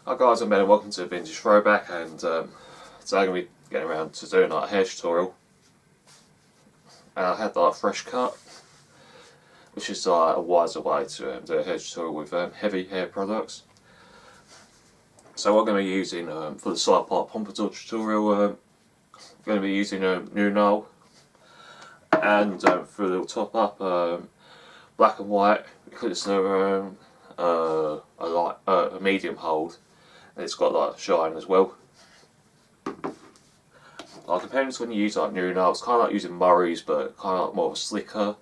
Hi guys, I'm Ben and welcome to Vintage Throwback, and today I'm going to be getting around to doing like a hair tutorial. And I had like a fresh cut, which is like a wiser way to do a hair tutorial with heavy hair products. So what I'm going to be using for the side part Pompadour tutorial, I'm going to be using new nail, and for the little top up, black and white, because they're a medium hold. And it's got like shine as well. Like comparing to when you use like new nail, it's kind of like using Murray's, but kind of like more of a slicker,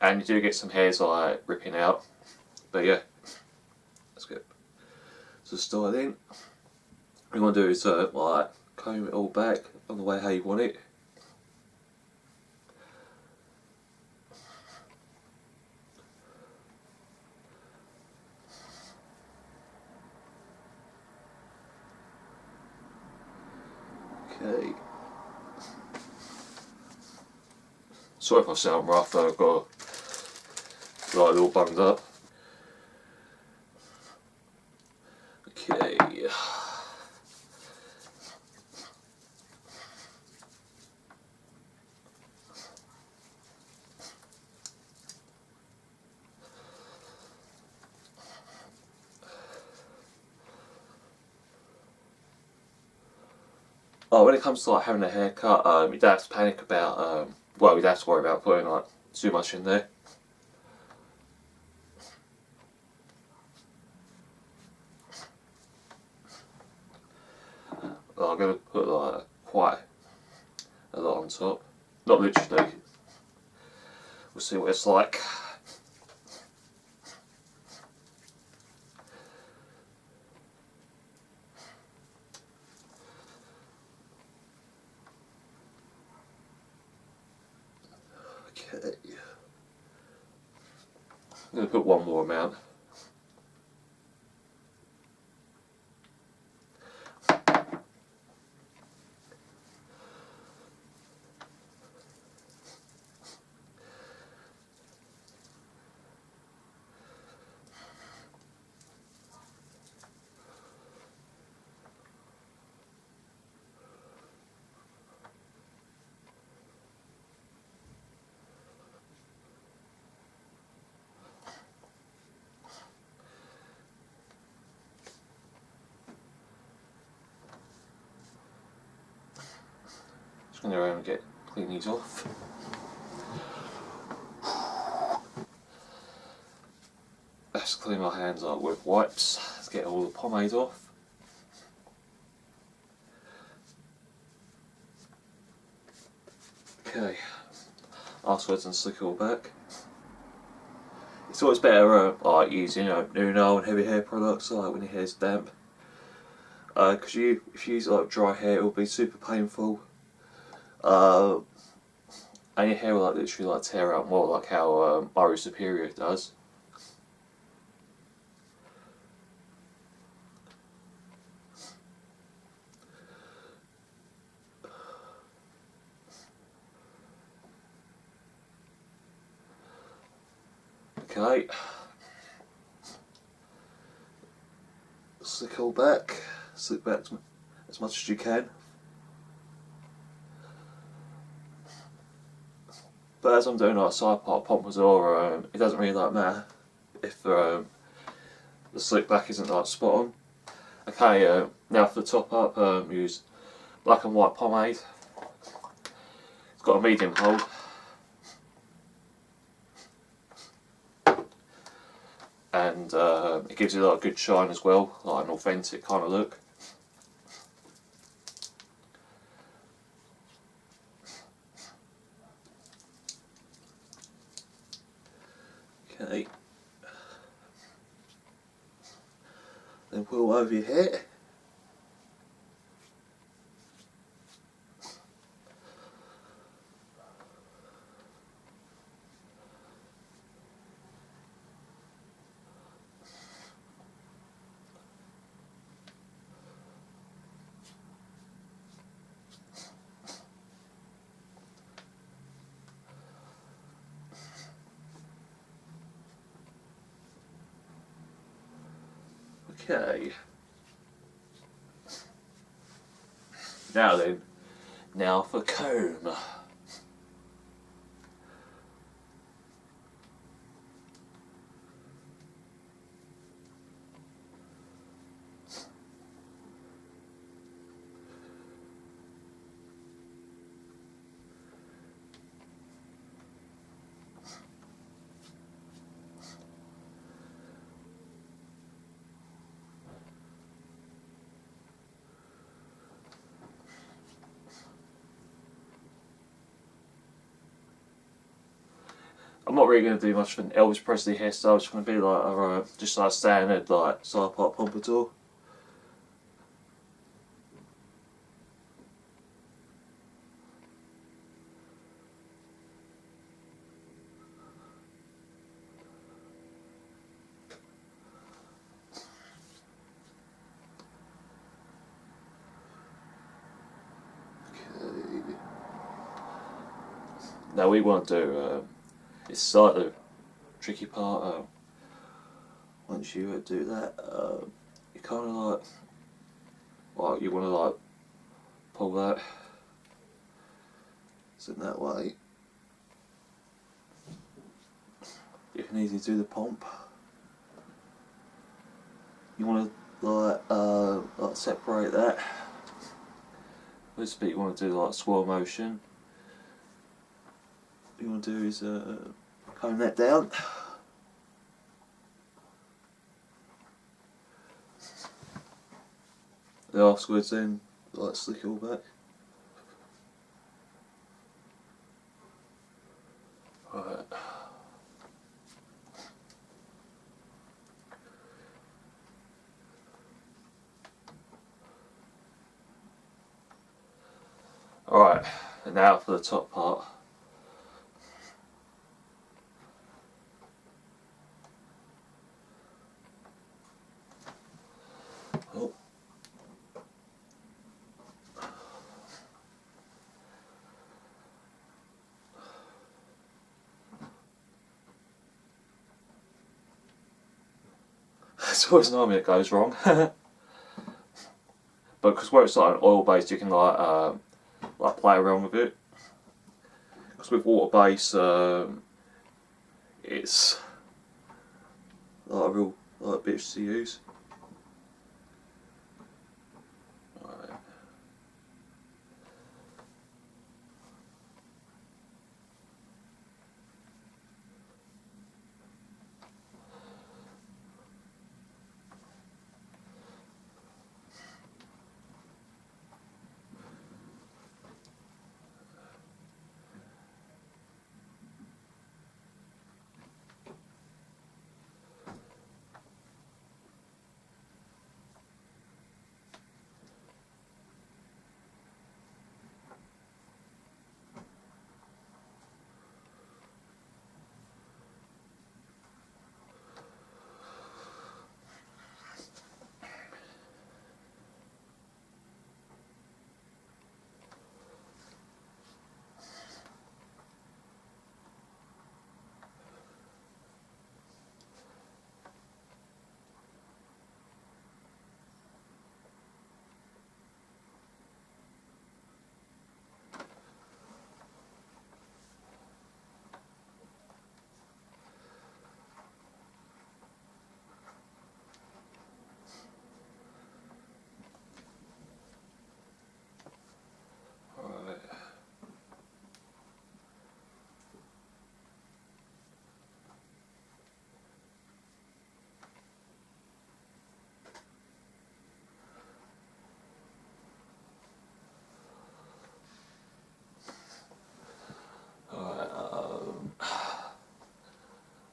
and you do get some hairs like ripping out. But yeah, let's get to styling. What you want to do is like comb it all back on the way how you want it. Okay. Sorry if I sound rough, I've got like all bunged up. Okay. Oh, when it comes to like having a haircut, you don't have to panic about well, you don't have to worry about putting like too much in there. I'm going to put like quite a lot on top, not literally. We'll see what it's like. Okay. I'm going to put one more amount. Just going to go around and clean these off. Let's clean my hands up with wipes. Let's get all the pomade off. Okay, afterwards and slick it all back. It's always better like using new nail and heavy hair products like when your hair's damp. Because if you use like dry hair, it will be super painful. And your hair will like literally like tear out more, like how Murray Superior does. Okay, slick all back, slick back as much as you can. But as I'm doing like side part Pompadour, it doesn't really like matter if the slick back isn't like spot on. Okay, now for the top up, use black and white pomade. It's got a medium hold. And it gives you like a good shine as well, like an authentic kind of look. Okay. Then pull over your hair. Okay. Now then, now for comb. I'm not really going to do much of an Elvis Presley hairstyle. It's going to be like just like a standard like side part Pompadour. Okay. Now we want to do. It's like the tricky part. Once you do that, you kind of like you want to like pull that. So in that way, you can easily do the pomp. You want to like separate that. This bit you want to do like swirl motion. What you want to do is comb that down. And afterwards then like slick it all back. Right. Alright, and now for the top part. Oh. It's always annoying when it goes wrong. But because where it's like an oil based, you can like play around with it. Because with water base, it's like a real bitch to use. Right.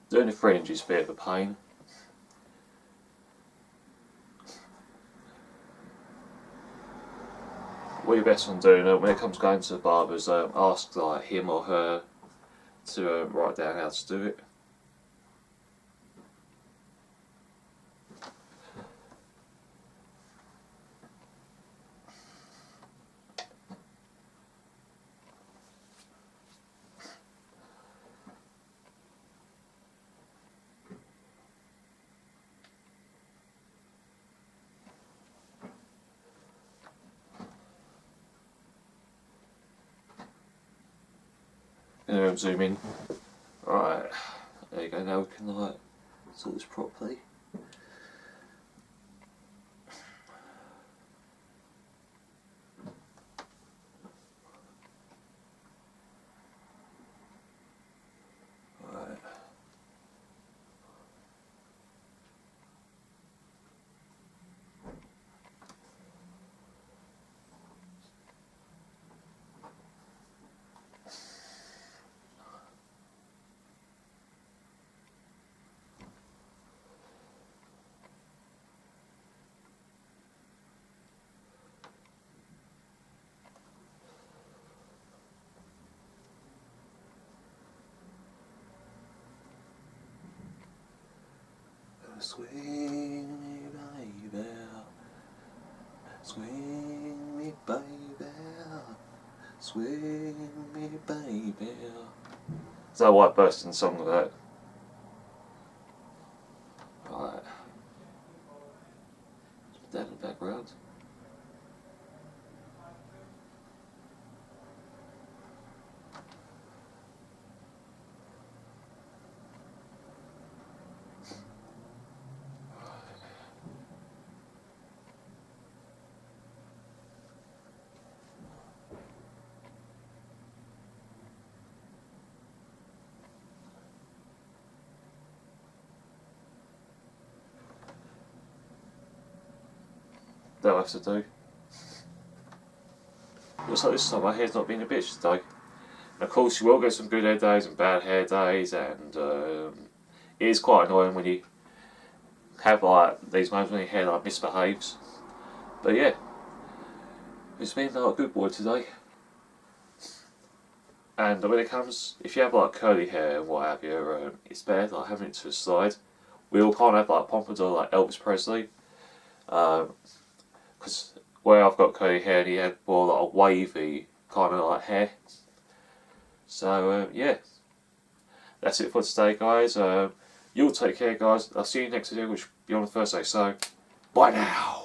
Doing the fringe is a bit of a pain. What you're best on doing when it comes going to the barbers, ask like him or her to write down how to do it. Gonna zoom in. Right, there you go. Now we can like sort this properly. Right. Swing me, baby. Swing me, baby. Swing me, baby. Is that a White Bursting song of that? Right. Put that in the background. That'll have to do. Looks like this time my hair's not being a bitch today. And of course, you will get some good hair days and bad hair days, and it is quite annoying when you have like these moments when your hair like misbehaves. But yeah, it's been like a good boy today. And when it comes, if you have like curly hair and what have you, it's bad like having it to the side. We all can't have like Pompadour like Elvis Presley. Because where I've got curly hair, he had more like a wavy kind of like hair. So yeah, that's it for today, guys. You'll take care, guys. I'll see you next video, which will be on the Thursday. So bye now.